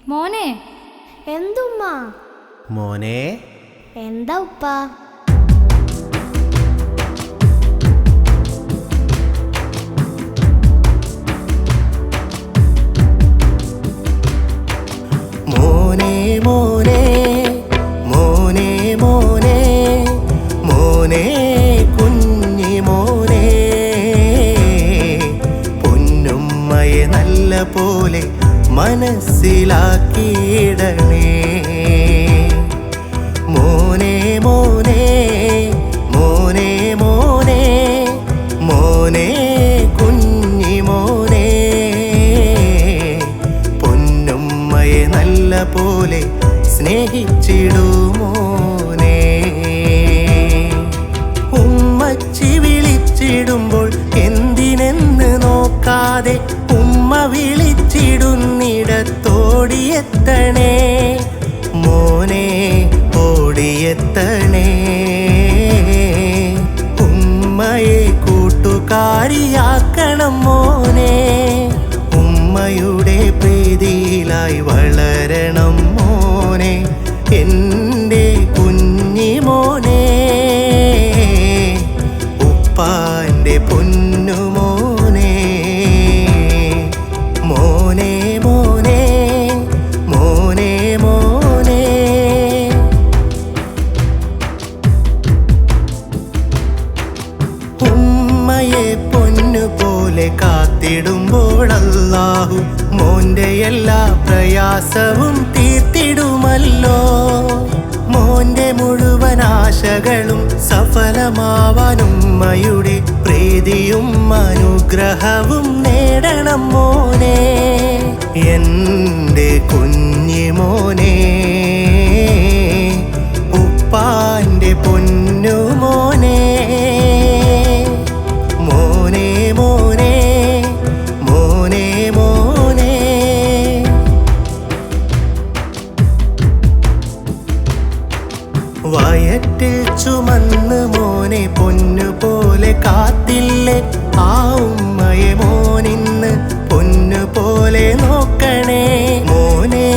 മോനെ. എന്തുമ്മ? മോനെ. എന്താ ഉപ്പ? മോനെ മോനെ മോനെ മോനെ മോനെ കുഞ്ഞി മോനെ, പൊന്നുമ്മയെ നല്ല പോലെ മനസ്സിലാക്കിയിടണേ. മോനെ മോനെ മോനെ മോനെ മോനെ കുഞ്ഞി മോനെ, പൊന്നുമ്മയെ നല്ല പോലെ സ്നേഹിച്ചിടുമോനെ. ഉമ്മച്ചി വിളിച്ചിടുമ്പോൾ എന്തിനെന്ന് നോക്കാതെ ഉമ്മ വിളിച്ചിടുന്നിടത്തോടിയെത്തണേ. മോനെ ഓടിയെത്തണേ. ഉമ്മയെ കൂട്ടുകാരിയാക്കണം മോനെ. ഉമ്മയുടെ പ്രീതിയിലായി വളരണം മോനെ, എൻ്റെ കുഞ്ഞി മോനെ. ഉപ്പാൻ്റെ പൊന്നുമോനെ. മോനെ മോനെ മോനെ മോനെ. ഉമ്മയെ പൊന്നുപോലെ കാത്തിടുമ്പോൾ അല്ലാഹു മോന്റെ എല്ലാ പ്രയാസവും തീർത്തിടുമല്ലോ. മോന്റെ മുഴുവൻ ആശകളും സഫലമാവാൻ ഉമ്മയുടെ പ്രീതിയും അനുഗ്രഹവും നേടണം മോനെ, എൻ്റെ കുഞ്ഞി മോനെ. ഉപ്പാൻ്റെ പൊന്നുമോനെ. മോനെ മോനെ മോനെ മോനെ. വയറ്റിൽ ചുമന്ന് മോനെ പൊന്നുപോലെ കാത്തില്ലേ ആ ഉമ്മയെ മോനിന്ന് പൊന്നുപോലെ നോക്കണേ മോനെ,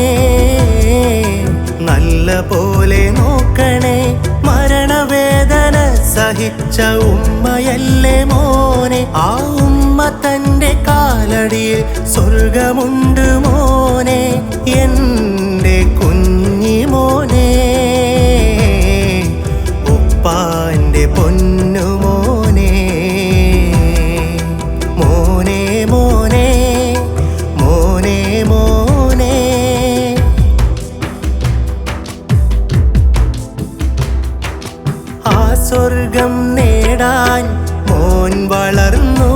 നല്ല പോലെ നോക്കണേ. മരണവേദന സഹിച്ച ഉമ്മയല്ലേ മോനെ, ആ ഉമ്മ തൻ്റെ കാലടിയിൽ സ്വർഗമുണ്ട് മോനെ, എൻ്റെ കുഞ്ഞി മോനെ. ഉപ്പാൻ്റെ പൊന്നുമോനെ. മോനെ മോനെ മോനെ മോനെ. ആ സ്വർഗം നേടാൻ മോൻ വളർന്നു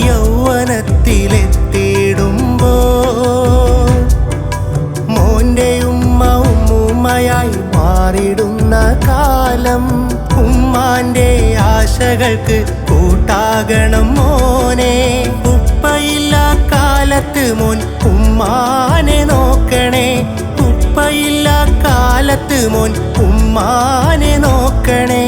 യൗവനത്തിലെത്തിയിടുമ്പോൾ മോൻ്റെ ഉമ്മ ഉമ്മുമ്മയായി മാറിടുന്ന കാലം ഉമ്മാൻ്റെ ആശകൾക്ക് കൂട്ടാകണം മോനെ. ഉപ്പയില്ല കാലത്ത് മോൻ ഉമ്മാനെ നോക്കണേ. ഉപ്പയില്ല കാലത്ത് മോൻ ഉമ്മാനെ നോക്കണേ.